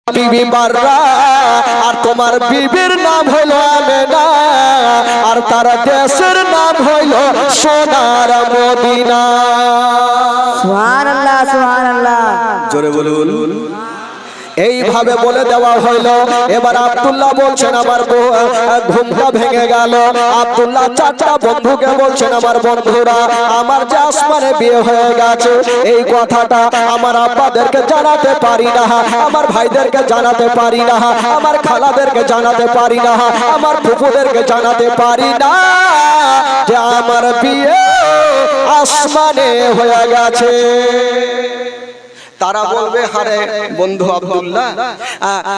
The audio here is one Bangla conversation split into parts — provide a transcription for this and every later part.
বিবি বাররা আর তোমার বিবির নাম হলো আমেনা আর তার দেশের নাম হলো সোনার মদিনা। সুবহানাল্লাহ সুবহানাল্লাহ, জোরে বলুন। এইভাবে বলে দেওয়া হইল। এবার আব্দুল্লাহ বলছেন আমার ঘুমটা ভেঙে গেল। আব্দুল্লাহ চারটা বন্ধুকে বলছেন আমার বন্ধুরা, আমার যে আসমানে বিয়ে হয়ে গেছে এই কথাটা আমার আব্বাদেরকে জানাতে পারি না, আমার ভাইদেরকে জানাতে পারি না, আমার খালাদেরকে জানাতে পারি না, আমার ফুফুদেরকে জানাতে পারি না যে আমার বিয়ে আসমানে হয়ে গেছে। তারা বলবে হারে বন্ধু আব্দুল্লাহ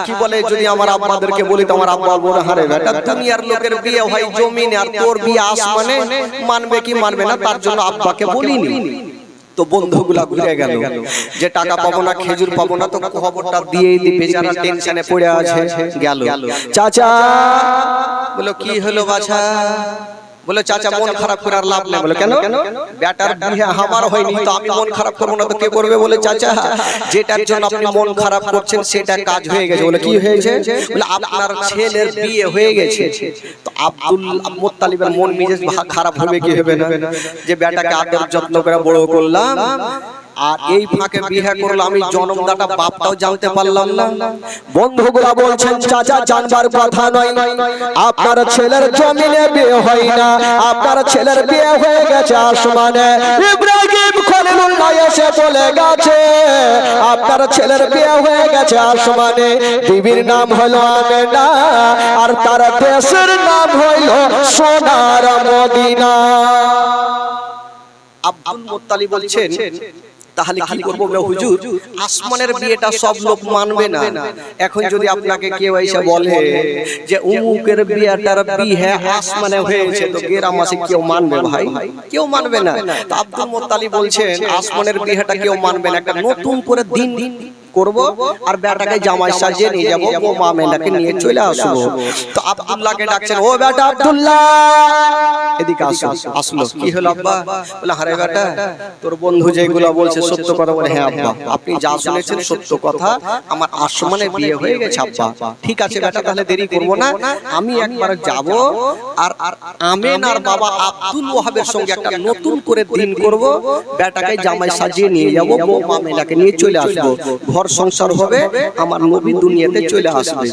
কি বলে, যদি আমার আব্বাদেরকে বলি তো আমার আব্বা বলে হারে বেটা দুনিয়ার লোকের বিয়ে হয় জমিনে আর তোর বিয়ে আসমানে, মানবে কি মানবে না, তার জন্য আব্বাকে বলিনি। তো বন্ধুগুলা ঘুরে গেল যে টাকা পাবো না, খেজুর পাবো না, তো খবরটা দিয়ে দিবে, যারা টেনশনে পড়ে আছে গেল। চাচা বলো কি হলো বাছা? বলে চাচা মন খারাপ করে আর লাভ নেই। বলে কেন? বেটার বিয়ে আমার হয়নি তো আমি মন খারাপ করবো না তো কে করবে? বলে চাচা যেটার জন্য আপনি মন খারাপ করছেন সেটা কাজ হয়ে গেছে। বলে কি হয়েছে? বলে আপনার ছেলের বিয়ে হয়ে গেছে। তো আব্দুল মুত্তালিবের মন মেজাজ খারাপ হবে কি হবে না, যে বেটাকে আদর যত্ন করে বড় করলাম আর এই ফাঁকে বিয়ে করলো, আমি জন্মদাতা বাপটাও জানতে পারলাম না। বন্ধুগুলা বলছেন চাচা জানবার কথা নয়, আপনার ছেলের জমিনে বিয়ে হয় না, আপনার ছেলের বিয়ে হয়ে গেছে আসমানে। ইব্রাহিম খলিলুল্লাহ এসে বলে গেছে আপনার ছেলের বিয়ে হয়ে গেছে আসমানে, বিবির নাম হলো আমেনা আর তার দেশের নাম হলো সোনার মদিনা। আব্দুল মুত্তালিব বলছেন তাহলে কি করবো হুজুর, আসমানের বিয়েটা সব লোক মানবে না। এখন যদি আপনাকে কেউ এসে বলে যে উমুকের বিয়েটার বিয়ে আসমানে হয়েছে, তো গ্রামবাসী কেউ মানবে? ভাই কেউ মানবে না। তো আব্দুল মুত্তালিব বলছেন আসমানের বিয়েটা কেউ মানবে না, একটা নতুন করে দিন করব আর বেটাকে জামাই সাজিয়ে নিয়ে যাবো, মা মেয়েটাকে নিয়ে চলে আসবো। তো আব্দুল্লাহকে ডাকছেন, ও বেটা আব্দুল্লাহ এদিকে আসো। আসলো, কি হলো আব্বা? বলে আরে বেটা তোর বন্ধু যেগুলো বলছে সত্য কথা? বলে হ্যাঁ আব্বা, আপনি যা শুনেছেন সত্য কথা, আমার আসমানে বিয়ে হয়ে গেছে আব্বা। ঠিক আছে বেটা, তাহলে দেরি করব না, আমি একবার যাব আর আমেনার বাবা আব্দুল ওয়াহাবের সঙ্গে একটা নতুন করে দিন করব, বেটাকে জামাই সাজিয়ে নিয়ে যাব, মা মেয়েটাকে নিয়ে চলে আসবো, ঘর সংসার হবে, আমার নবী দুনিয়াতে চলে আসবে।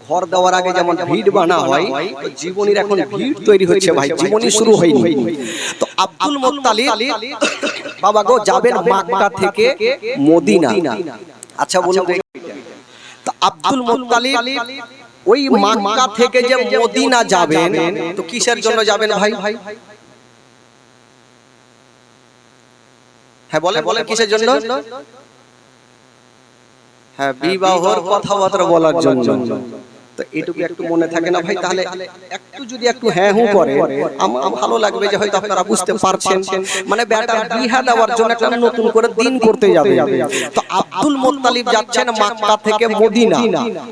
ঘর দেওয়ার আগে যেমন ভিড় বানা হয়, জীবনের এখন ভিড় তৈরি হচ্ছে ভাই, জীবনী শুরু হয়নি। তো আব্দুল মুত্তালিব বাবা গো যাবেন মক্কা থেকে মদিনা। আচ্ছা বলুন, তো আব্দুল মুত্তালিব ওই মক্কা থেকে যে মদিনা যাবেন, তো কিসের জন্য যাবেন ভাই? হ্যাঁ বলেন বলেন, কিসের জন্য? হ্যাঁ বিবাহর কথাবার্তা বলার জন্য। তো এটুকু একটু মনে থাকে না ভাই? তাহলে একটু যদি একটু হ্যাঁ হু করে আমার ভালো লাগবে, যে হয়তো আপনারা বুঝতে পারছেন, মানে বেটার বিয়ে দেওয়ার জন্য একটা নতুন করে দিন করতে যাবে। তো আব্দুল মুত্তালিব যাচ্ছেন মক্কা থেকে মদিনা।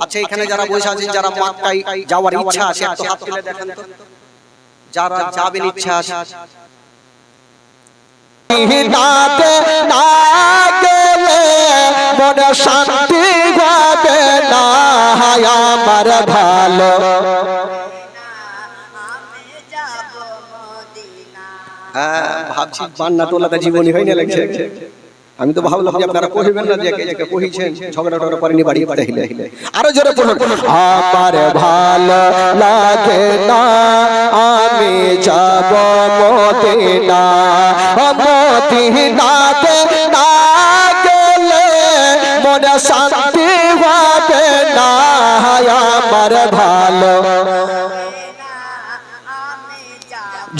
আচ্ছা এখানে যারা বসে আছেন, যারা মক্কায় যাওয়ার ইচ্ছা আছে একটু হাত তুলে দেখেন তো, যারা যাবেন ইচ্ছা আছে। না গেলে মনে শান্তি হবে না, আমার ভালো ভাবছি বান্না তোলাতে জীবনী হয় না লাগছে। আমি তো ভাবলাম যে আপনারা কহিবেন না যে একে কহিছেন, ঝগড়া টগড়া করেনি বাড়ি পাঠাইলে। আরো জোরে বলুন, আমার ভালো লাগে না, আমি যাব মদিনা, মদিনাতে না গেলে মনে শান্তি হবে না, আমার ভালো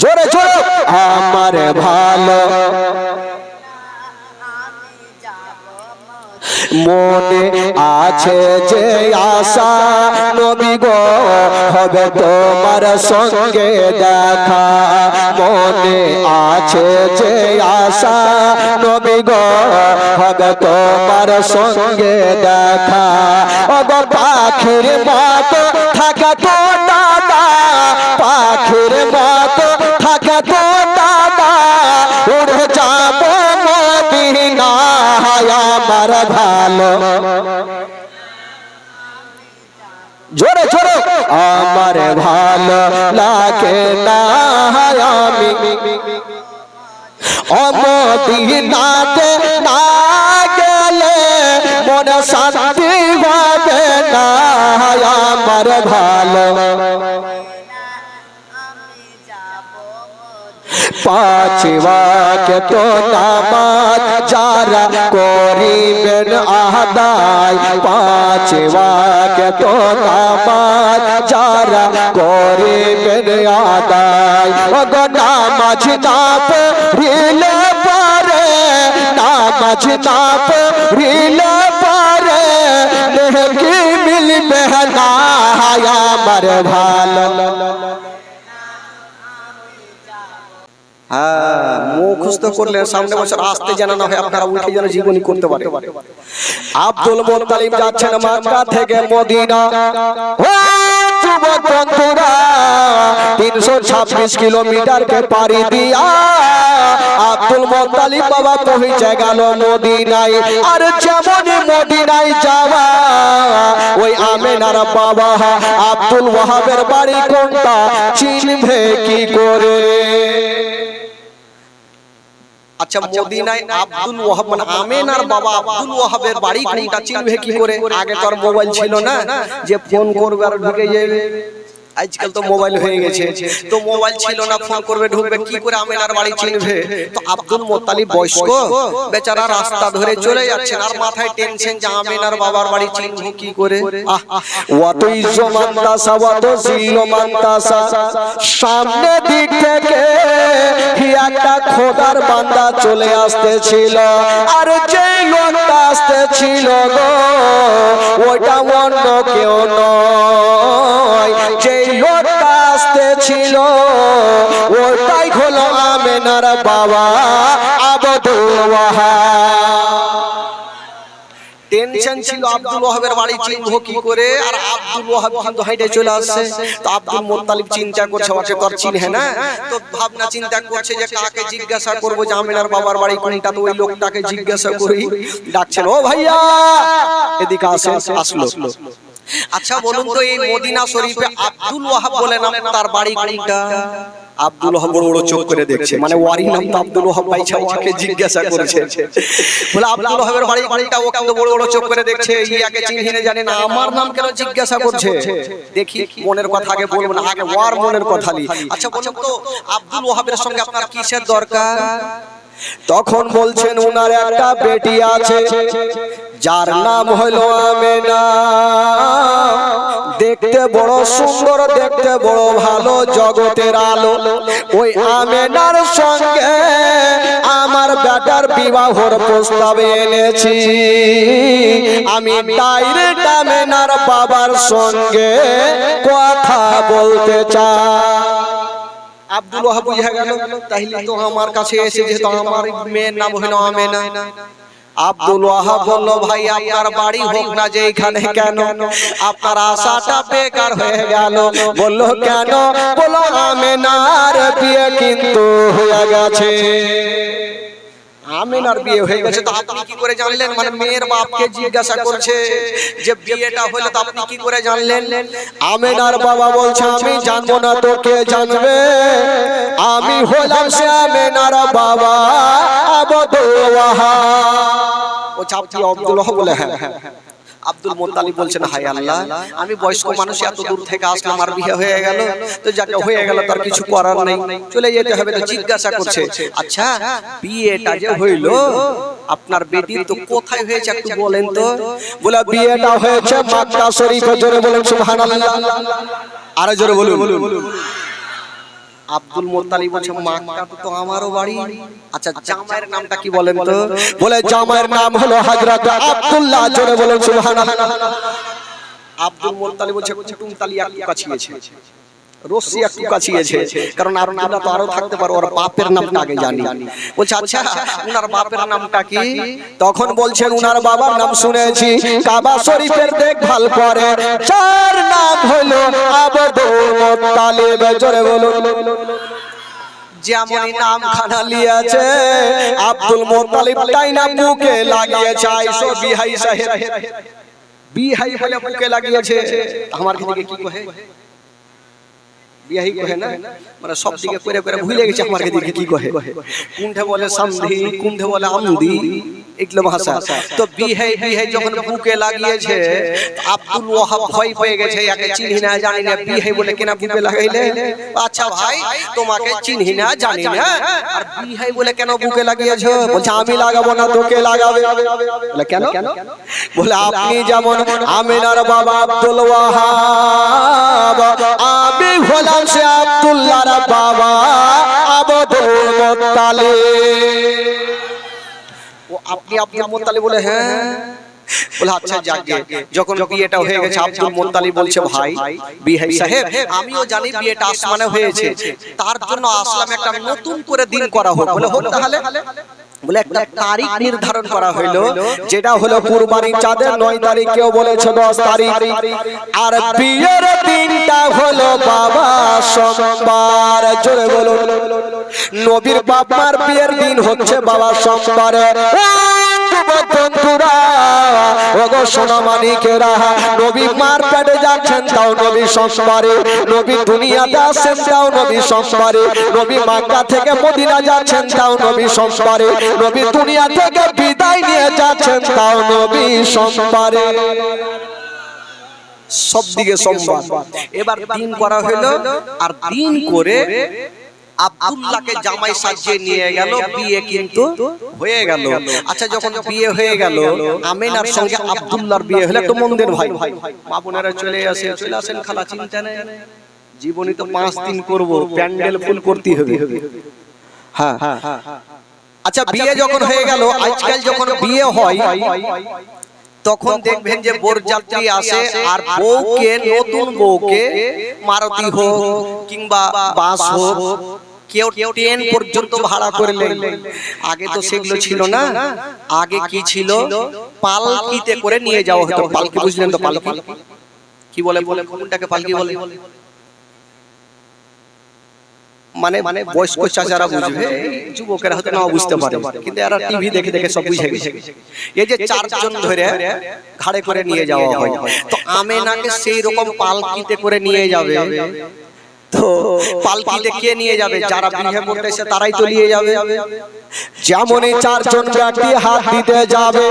জোরে জোরে আমার ভালো মনে আছে যে আশা, নবী গো হবে তোমার সঙ্গে দেখা, মনে আছে যে আশা, নবী গো হবে তোমার সঙ্গে দেখা, ওগো পাখির মতো থাকা তো দাদা, পাখির মতো থাকা তো দাদা, উড়ে যাব মদিনা, আমার ভালো জোরে জোরে আমার ভালো লাগে না আমি মদিনাতে না গেলে মন শান্তি হবে না আমার ভালো পাঁচ ওয়াক্ত নামাজ যারা করিবেন আদায় পাঁচ ওয়াক্ত নামাজ যারা করিবেন আদায় ওগো নামাজ না পড়িলে পারে নামাজ না পড়িলে পারে নেকি মিলবে না আমার ভালো মুখস্থ করলে সামনে বছর আসতে জানা না হয় আপনারা উঠে যেন জীবনী করতে পারে আব্দুল মুত্তালিব যাচ্ছেন মক্কা থেকে মদিনা যুবক বন্ধুরা 326 কিলোমিটারকে পাড়ি দিয়া আব্দুল মুত্তালিব বাবা পৌঁছে গেল মদিনায় আর যেমন মদিনায় যাওয়া ওই আমেনার বাবা আব্দুল ওয়াহাবের বাড়ি কোনটা চিনবে কি করে আচ্ছা মদিনায় আব্দুল ওয়াহাব মানে আমেনার বাবা আব্দুল ওয়াহাবের বাড়ি কোনটা চিনবে কি করে আগে তো আর মোবাইল ছিল না যে ফোন করবে আর ঢুকে যাবে আজকাল তো মোবাইল হয়ে গেছে তো মোবাইল ছিল না ফোন করবে ঢুকবে কি করে আমেনার বাড়ি চিনবে তো আব্দুল মুত্তালিব বয়স্ক বেচারা রাস্তা ধরে চলে যাচ্ছেন আর মাথায় টেনশন যে আমেনার বাবার বাড়ি চিনবো কি করে ওয়াতো ইজ্জমান তাসা ওয়াতো জিল্লমান তাসা সামনে দিক থেকে একটা খোদার বান্দা চলে আসতেছিল আর যে লোকটা আসতেছিল গো ওটা অন্য কেউ নয় যে লোকটা আসতেছিল ওটাই হলো আমেনার বাবা আব্দুল ওয়াহাব টেনশন ছিল আব্দুল ওয়াহাবের বাড়ি চিনবো কি করে আর আব্দুল ওয়াহাব কিন্তু হাইটে চলে আসছে তো আব্দুল মুত্তালিব চিন্তা করছে ওকে তো চিনহে না তো ভাবনা চিন্তা করছে যে কাকে জিজ্ঞাসা করব যে আমেনার বাবার বাড়ি কোনটা তো ওই লোকটাকে জিজ্ঞাসা করি ডাকছেন ও ভাইয়া এদিকে আসলো আচ্ছা বলুন তো এই মদিনা শরীফে আব্দুল ওয়াহাব বলে নাম তার বাড়ি কোনটা আব্দুল ওয়াহাব বড় বড় চোখ করে দেখছে মানে ওয়ারি নাম তো আব্দুল ওয়াহাব ভাইছা ওকে জিজ্ঞাসা করেছে বলে আব্দুল ওয়াহাবের বাড়ি কোনটা ও কত বড় বড় চোখ করে দেখছে ইয়াকে চিনহিনে জানে না আমার নাম কেন জিজ্ঞাসা করছে দেখি মনের কথা আগে বলবো না আগে ওয়ার মনের কথা লি আচ্ছা বলুন তো আব্দুল ওয়াহাবের সঙ্গে আপনার কিসের দরকার তখন বলছেন ওনার একটা বেটি আছে যার নাম হলো আমেনা দেখতে বড় সুন্দর দেখতে বড় ভালো জগতের আলো ওই আমেনার সঙ্গে আমার বেটার বিবাহর প্রস্তাব এনেছি আমি ডাইরেক্ট আমেনার বাবার সঙ্গে কথা বলতে চাই আব্দুল ওয়াহাব বুঝে গেল তাহলে তো আমার কাছে এসে যেহেতু আমার মেয়ের নাম হলো আমেনা আব্দুল ওয়াহাব বলল ভাই আপনার বাড়ি হোক না যে এখানে কেন আপনার আশাটা বেকার হয়ে গেল বলল কেন বলো আমেনার বিয়ে কিন্তু হয়ে গেছে আমেনার বিয়ে হয়ে গেছে তো আপনি কি করে জানলেন মানে মেয়ের বাপকে জিজ্ঞাসা করছে যে বিয়েটা হলো তো আপনি কি করে জানলেন আমেনার বাবা বলছে আমি জানবো না তো কে জানবে আমি হলাম সে আমেনার বাবা আব্দুল ওয়াহাব ও চাপটি আব্দুল ওয়াহাব বলে হ্যাঁ আব্দুল মুত্তালিব বলছেন হাই আল্লাহ আমি বয়স্ক মানুষ এত দূর থেকে আসলাম আর বিয়ে হয়ে গেল তো যাকে হয়ে গেল তার কিছু করার নেই চলে যেতে হবে তো জিজ্ঞাসা করছে আচ্ছা বিয়েটা যে হইল আপনার বেটির তো কোথায় হয়েছে একটু বলেন তো বলে বিয়েটা হয়েছে মক্কা শরীফে জোরে বলেন সুবহানাল্লাহ আরো জোরে বলুন আব্দুল মুত্তালিব বলছে মক্কা তো আমারও বাড়ি আচ্ছা জামাইয়ের নামটা কি বলেন তো বলে জামাইয়ের নাম হলো হযরত আব্দুল্লাহ জোরে বলেন সুবহানাল্লাহ আব্দুল মুত্তালিব বলছে কুটুম তালি একটু কাছিয়েছে রশি একটু কাছিয়েছে কারণ আপনারা তো আরো থাকতে পারো ওর বাপের নামটা আগে জানি বলছে আচ্ছা উনার বাপের নামটা কি তখন বলছেন উনার বাবার নাম শুনেছি কাবা শরীফের দেখভাল করে যার নাম হলো আব্দুল মুত্তালিব জোরে বলুন যেমনই নাম খানা লিয়েছে আব্দুল মুত্তালিব তাই না বুকে লাগিয়েছে আইসো বিহাই সাহেব বিহাই বলে বুকে লাগিয়েছে, আমার দিকে কি কহে বিয়াহি কহে না, মানে সব দিকে করে করে ভুলে গেছে আমার দিকে কি কহে, কোনটা বলে সামধি, কোনটা বলে আমদি, এগুলো ভাষা। তো বিহাই বিহাই যখন বুকে লাগিয়েছে, আব্দুল ওয়াহাব ভয় পেয়ে গেছে, একে চিনি না জানি না, বিহাই বলে কেনা বুকে লাগাইলে? আচ্ছা ভাই তোমাকে চিনি না জানি না, আর বিহাই বলে কেন বুকে লাগিয়েছো? বলছে আমি লাগাবো না, তোকে লাগাবে। বলে কেন? বলে আপনি যেমন আমিনার বাবা আব্দুল ওয়াহাব, আমি হলাম সে আব্দুল্লাহর বাবা আব্দুল মুত্তালিব। ও আপনি আব্দুল মুত্তালিব? বলে হ্যাঁ। বলে আচ্ছা যাকে, যখন বিয়েটা হয়ে গেছে আব্দুল মুত্তালিব বলছে ভাই বিহাই সাহেব আমিও জানি বিয়েটা আসমানে হয়েছে, তার জন্য আসলাম একটা নতুন করে দিন করা হোক। বলে হোক তাহলে। বলে একটা তারিখ নির্ধারণ করা হইলো, যেটা হলো কুরবানির চাঁদের 9 তারিখ, কেউ বলেছে 10 তারিখ, আর বিয়ের দিনটা হলো বাবা সোমবার। জোরে বলুন, নবীর বাবার বিয়ের দিন হচ্ছে বাবা সোমবারে। বন্ধুরা ওগো সোনামানিকেরা, নবী মার্কেটে যাচ্ছেন তাও নবী সোমবারে, নবী দুনিয়াতে আসছেন তাও নবী সোমবারে, নবী মক্কা থেকে মদিনা যাচ্ছেন তাও নবী সোমবারে, নবী দুনিয়া থেকে বিদায় নিয়ে যাচ্ছেন তাও নবী সোমবারে। সব দিকে সোমবার। এবার দিন করা হলো, আর দিন করে আব্দুল্লাহকে জামাই সাজিয়ে নিয়ে গেল, বিয়ে কিন্তু হয়ে গেল। আচ্ছা যখন বিয়ে হয়ে গেল, আমিনার সঙ্গে আব্দুল্লাহর বিয়ে হলো, তো মন্দির ভাই মা বোনেরা চলে আসেন খালা, চিন্তা নেই, জীবনে তো 5 দিন করব, প্যান্ডেল ফুল করতে হবে। হ্যাঁ আচ্ছা বিয়ে যখন হয়ে গেল, আজকাল যখন বিয়ে হয় তখন দেখবেন যে বরযাত্রী আসে, আর বউকে, নতুন বউকে মারুতি হোক কিংবা বাস হোক, কেউ ট্রেন পর্যন্ত ভাড়া করলেন। আগে তো সেগুলো ছিল না, আগে কি ছিল, পালকিতে করে নিয়ে যাওয়া হতো। পালকি বুঝলেন তো? পালকি কি বলে? কোনটাকে পালকি বলে? মানে বয়স্ক চাচারা বুঝবে, যুবকেরা হয়তো না বুঝতে পারে, কিন্তু এরা টিভি দেখে দেখে সব বুঝে গেছে। এই যে 4 জন ধরে ঘাড়ে করে নিয়ে যাওয়া হয়, তো আমেনাকে সেই রকম পালকিতে করে নিয়ে যাবে। তো পালকিতে কে নিয়ে যাবে? যারা বিয়ে করতে এসে তারাই তো নিয়ে যাবে। যেমনই 4 জন ব্যক্তি হাত দিতে যাবে,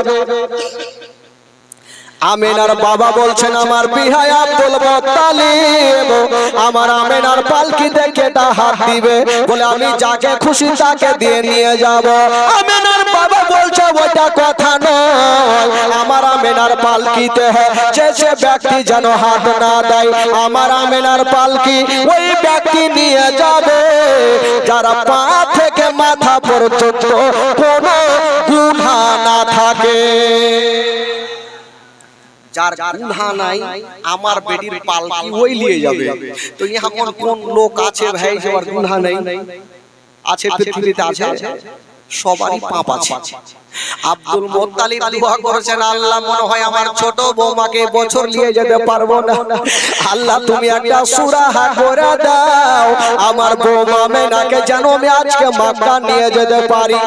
আমিনার বাবা বলছেন আমার বিহাই আব্দুল মুত্তালিব, আমার আমিনার পালকিতে কেটা হাত দিবে? বলে আমি যাকে খুশি তাকে দিয়ে নিয়ে যাব। আমিনার বাবা বলছে ওইটা কথা নয়, আমার আমিনার পালকিতে যে ব্যক্তি যেন হাত না দেয়, আমার আমিনার পালকি ওই ব্যক্তি নিয়ে যাবে যারা পা থেকে মাথা পর্যন্ত কোনো গুনাহ না থাকে। যার গুনাহ নাই, আমার বেটির পালকি ওই নিয়ে যাবে। তো এখন কোন লোক আছে ভাই যে ওর গুনাহ নাই? আছে, পৃথিবীতে আছে, সবারই পাপ আছে। আব্দুল মুত্তালিব দোয়া করেছেন, আল্লাহ মনে হয় আমার ছোট বৌমাকে বছর নিয়ে যেতে পারবো না, আল্লাহ তুমি একটা সুরাহা করে দাও, আমার বৌমা আমিনাকে যেন আমি আজকে মক্কা নিয়ে যেতে পারি।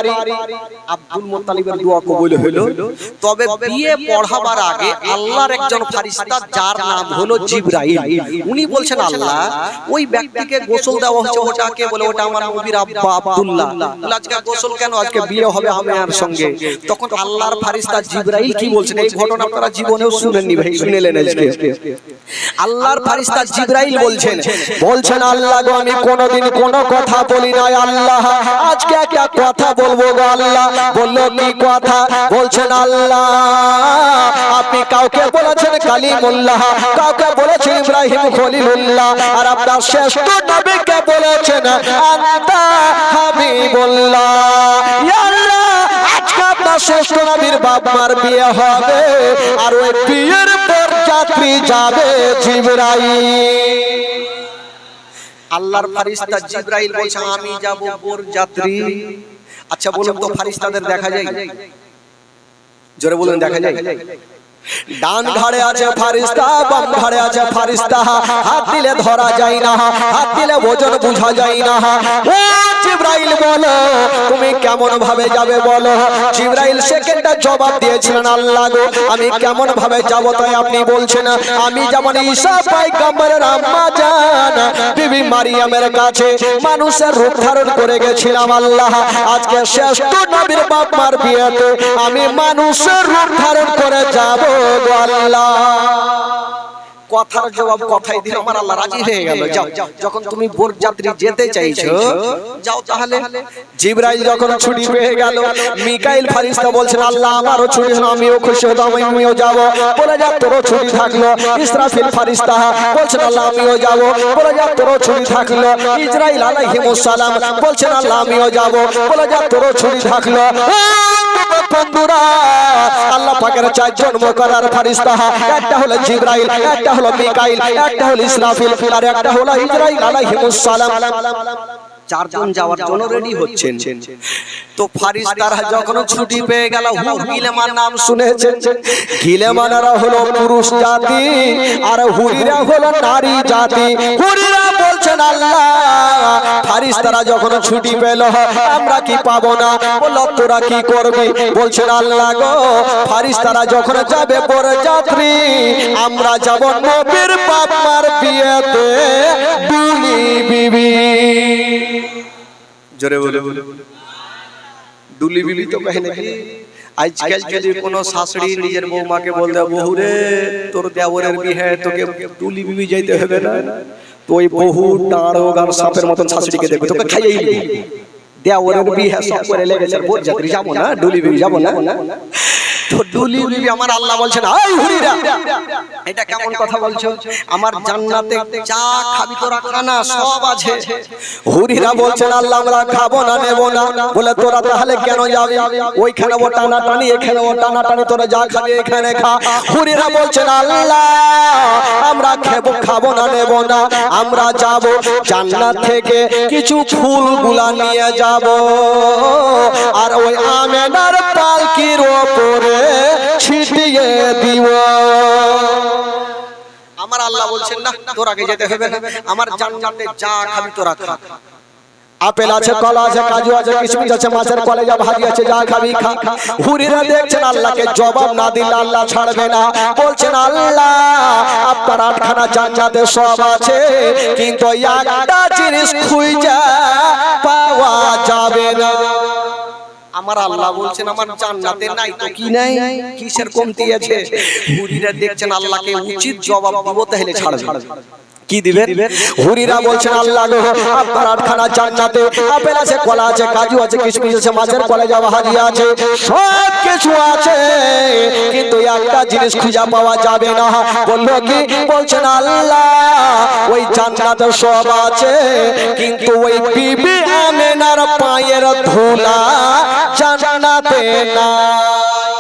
আব্দুল মুত্তালিবের দোয়া কবুল হলো। তবে বিয়ে পড়াবার আগে আল্লাহর একজন ফেরেশতা যার নাম হলো জিবরাইল, উনি বলছেন আল্লাহ ওই ব্যক্তিকে গোসল দেওয়া হচ্ছে, ওটাকে বলে ওটা আমার নবীর আব্বা আব্দুল্লাহ, আজকে গোসল কেন, আজকে বিয়ে হবে আমিনার সঙ্গে। তখন আল্লাহর ফেরেশতা জিবরাইল কি বলছেন, এই ঘটনা আপনারা জীবনেও শুনেননি ভাই, শুনেলেন আজকে। আল্লাহর ফেরেশতা জিবরাইল বলছেন আল্লাহ গো আমি কোনোদিন কোনো কথা বলি নাই, আল্লাহ আজকে একটা কথা বলবো গো আল্লাহ। বললো কি কথা? বলছেন আল্লাহ আপনি কাউকে বলেছেন কালিমুল্লাহ, কাউকে বলেছেন ইব্রাহিম খলিলুল্লাহ, আর আপনার শ্রেষ্ঠ নবীকে বলেছেন আনতা হাবিবুল্লাহ। ইয়া আল্লাহ আজকে আপনার শ্রেষ্ঠ নবীর বাবার বিয়ে হবে, আর ওই বিয়ের বরযাত্রী যাবে জিবরাইল। আল্লাহর ফেরেশতা জিবরাইল বলছে আমি যাব বরযাত্রী। আচ্ছা বলুন তো ফেরেশতাদের দেখা যায়? জোরে বলুন, দেখা যায়? ডান ঘাড়ে আছে ফেরেশতা, বাম ঘাড়ে আছে ফেরেশতা, হাত দিলে ধরা যায় না, হাত দিলে ওজন বোঝা যায় না। ও জিবরাইল জিবরাইল বলো তুমি কেমন ভাবে যাবে বলো। জিবরাইল সেকেন্ডে জবাব দিয়েছিলেন, আল্লাহ গো আমি কেমন ভাবে যাব তাই আপনি বলছেন। আমি যেমন ঈসা পয়গম্বরের আম্মা জান বিবি মারিয়ামের কাছে মানুষের রূপ ধারণ করে গেছিলাম আল্লাহ, আজকে শ্রেষ্ঠ নবীর বাপ মার বিয়েতে আমি মানুষের রূপ ধারণ করে যাব গো আল্লাহ। কথার জবাব কথাই দিল, আমার আল্লাহ রাজি হয়ে গেল। যাও যখন তুমি বরযাত্রী যেতে চাইছো যাও তাহলে। জিবরাইল যখন ছুটি পেয়ে গেল, মিকাইল ফেরেশতা বলছেন আল্লাহ আমারও ছুটি হলো, আমিও খুশি হতাম, আমিও যাব। বলে যা তোরও ছুটি থাকলো। ইসরাফিল ফেরেশতা বলছেন আল্লাহ আমিও যাব। বলে যা তোরও ছুটি থাকলো। ইসরাইল আলাইহিস সালাম বলছেন আল্লাহ আমিও যাব। বলে যা তোরও ছুটি থাকলো। বন্ধুরা আল্লাহ পাকের চারজন মুকরর ফেরেশতা, একটা হলো জিবরাইল, একটা হলো মিকাইল, একটা হলো ইসরাফিল, আর একটা হলো ইসরাইল আলাইহিস সালাম। চারজন যাওয়ার জন্য রেডি হচ্ছেন। তো ফেরেশতারা যখন ছুটি পেয়ে গেল, হুর গিলেমান নাম শুনেছেন। গিলেমানরা হলো পুরুষ জাতি আর হুরিরা হলো নারী জাতি। হুরিরা বলছেন আল্লাহ ফেরেশতারা যখন ছুটি পেল আমরা কি পাবো না? বলল তোরা কি করবি? বলছেন আল্লাহ গো ফেরেশতারা যখন যাবে বরযাত্রী আমরা যাব নবীর বাপ মার বিয়েতে দুলি বিবি। জোরে বলে বলে দুলি বিবি তো কহে নাকি? আজকাল যদি কোনো শাশুড়ি নিজের বৌমাকে বলতে বহু রে তোর দেওরের বিয়ে তোকে দুলি বিবি যাইতে হবে না, তো ওই বহু দাঁড়ো গান সাপের মতন শাশুড়িকে দেখবে তোকে খাইয়েই দেওরের বিয়ে সব করে লেগেছে, বরযাত্রী যাবো না, দুলি বিবি যাবো না। তো দুলি বিবি আমার আল্লাহ বলছেন এই হুরিরা এটা কেমন কথা বলছো? আমার জান্নাতে যা খাবি তোরা খানা সব আছে। হুরিরা বলছেন আল্লাহ আমরা খাবো না নেব না। বলে তোরা তাহলে কেন যাবি? ওইখানে ও টানা টানি এখানে ও টানা টানি, তোরা যা খাবি এখানে খা। হুরিরা বলছেন আল্লাহ আমরা খাবো না নেব না, আমরা যাব জান্নাত থেকে কিছু ফুলগুলা নিয়ে যাব আর ওই আমেনার পালকির উপরে ছিটিয়ে দিব। আমার আল্লাহ বলছেন না তোর আগে যেতে হবে না, আমার জান্নাতে যা খাবি তোরা খা। আপেল আছে, কলা আছে, কাজু আছে, কিশমিশ আছে, মাছের কলেজা ভাজি আছে, যা খাবি খা। হুরিরা দেখছেন আল্লাহকে জবাব না দিলে আল্লাহ ছাড়বে না। বলছেন আল্লাহ আপনার আটখানা জান্নাতে সব আছে কিন্তু একটা জিনিস খুঁজে পাওয়া যাবে না। আমার আল্লাহ বলছেন আমার জান্নাতে নাই তো কি নাই, কিসের কমতি আছে? হুরিরা দেখছেন আল্লাহকে উচিত জবাব দিব তাহলে ছাড়বে। কি দিবেন? হুরিরা বলছেন আল্লাহ গো আপনার আটখানা জান্নাতে আপেল আছে, কলা আছে, কাজু আছে, কিশমিশ আছে, মাছের কলেজা ভাজি আছে, সব কিছু আছে কিন্তু একটা জিনিস খুঁজে পাওয়া যাবে না। বললো কি? বলছেন আল্লাহ ওই জান্নাতে সব আছে কিন্তু ওই বিবি আমেনার পায়ের ধুলা জান্নাতে নাই।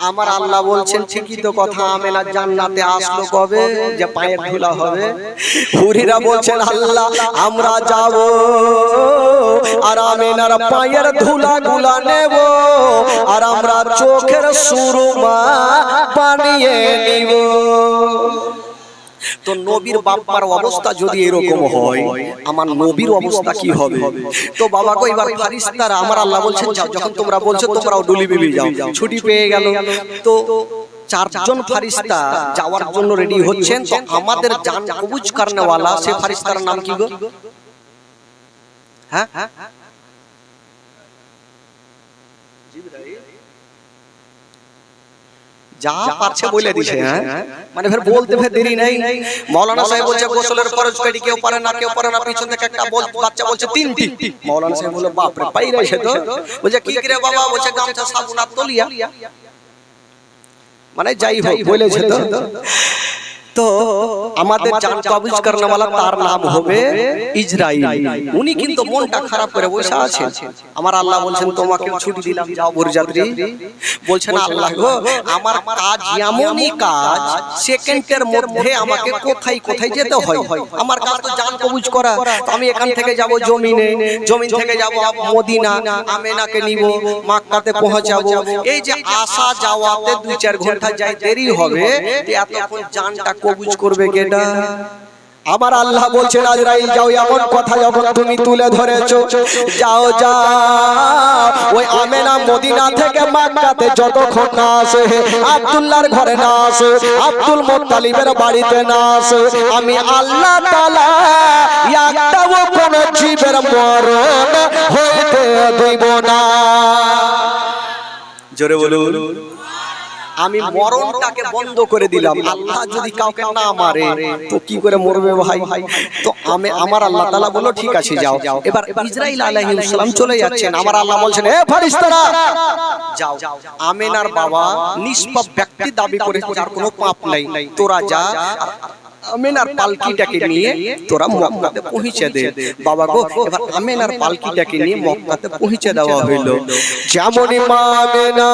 আমার আল্লাহ বলছেন ঠিকই তো কথা, আমেনা জান্নাতে আসলো কবে যে পায়ের ধুলা হবে? হুরিরা বলছেন আল্লাহ আমরা যাব আর আমেনার পায়ের ধুলা গুলা নেব আর আমরা চোখের সুরমা বানিয়ে নিব। তো নবীর বাপ্পার অবস্থা যদি এরকম হয় আমার নবীর অবস্থা কি হবে? তো বাবা গো এবার ফেরেশতারা আমার আল্লাহ বলছেন যাও, যখন তোমরা বলছো তোমরাও দুলি বিবি যাও। ছুটি পেয়ে গেল, তো চারজন ফেরেশতা যাওয়ার জন্য রেডি হচ্ছেন। তো আমাদের জান কবুজ করনেওয়ালা সে ফেরেশতার নাম কি গো? হ্যাঁ যা পারছে বলে দিছে। হ্যাঁ মানে ফের বলতে ফের দেরি নাই। মাওলানা সাহেব বলছে গোসলের ফরজ পেটি কেউ পারে না, কেউ পারে না। পিছন থেকে একটা বাচ্চা বলছে তিনটি। মাওলানা সাহেব বলে বাপ রে পাই রাইছে তো। বলছে কি করে বাবা? বলছে গামছা সাবুন আর তলিয়া। মানে যাই হোক বলেছে তো। তো আমাদের জান কবজ করনেওয়ালা তার নাম হবে ইসরাইল। উনি কিন্তু মনটা খারাপ করে বসে আছেন। আমার আল্লাহ বলছেন তোমাকে ছুটি দিলাম যাও বরযাত্রী। বলছেন আল্লাহ গো আমার কাজ এমনই কাজ সেকেন্ডের মধ্যে আমাকে কোথায় কোথায় যেতে হয়। আমার কাজ তো জান কবজ করা। তো আমি এখান থেকে যাব জমিনে, জমিন থেকে যাব মদিনা, আমেনাকে নিব, মক্কাতে পৌঁছাবো। এই যে আসা যাওয়াতে 2-4 ঘন্টা যাই দেরি হবে, এতক্ষণ জানটা কবুজ করবে কেডা? আমার আল্লাহ বলছেন আজরাইল যাও, এমন কথা যখন তুমি তুলে ধরেছো, যাও যাও ওই আমেনা মদিনা থেকে মক্কাতে যতক্ষণ না আসে, আব্দুল্লাহর ঘরে না আসে, আব্দুল মুত্তালিবের বাড়িতে না আসে, আমি আল্লাহ তাআলা একটাও কোন জীবের মরণ হইতে দেব না। জোরে বলুন, আমি মরণটাকে বন্ধ করে দিলাম। আল্লাহ যদি কাউকে না মারে তো কি করে মরবে ভাই? তো আমার আল্লাহ তাআলা বলল ঠিক আছে যাও। এবার ইসরাইল আলাইহিস সালাম চলে যাচ্ছেন, আমার আল্লাহ বলছেন এ ফেরেশতারা যাও, আমেনার বাবা নিষ্পাপ ব্যক্তি দাবি করে যার কোনো পাপ নাই, তোরা যা আমেনার পালকিটাকে নিয়ে তোরা মক্কাতে পৌঁছে দে। বাবা গো, এবার আমেনার পালকিটাকে নিয়ে মক্কাতে পৌঁছে দেওয়া হইল। যেমনই মা আমেনা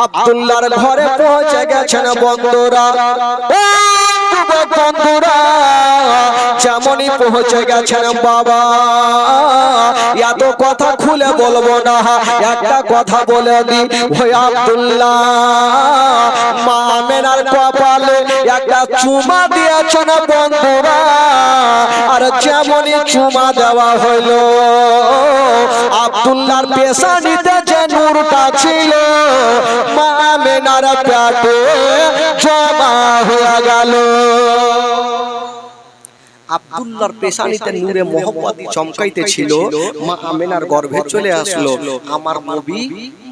আব্দুল্লাহর ঘরে পৌঁছে গেছেন বন্ধুরা, বন্ধুরা যেমনই পৌঁছে গেছেন বাবা, এত কথা খুলে বলবো না, একটা কথা বলে দি, ওই আব্দুল্লাহ মা আমেনার কপালে একটা চুমা দিয়েছেন বন্ধুরা। আর যেমনই চুমা দেওয়া হইল, আব্দুল্লাহর পেশানিতে যে নূরটা ছিল মা আমেনার পেটে জমা হয়ে গেল। আব্দুল্লাহর পেশানিতে নূরে মোহব্বতী চমকাইতে ছিল, মা আমেনার গর্ভে চলে আসলো, আমার নবী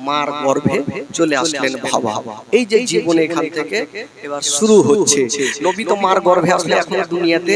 মার গর্ভে চলে আসলেন। ভাবা, এই যে জীবন এখান থেকে এবার শুরু হচ্ছে। নবী তো মার গর্ভে আসলে এখন দুনিয়াতে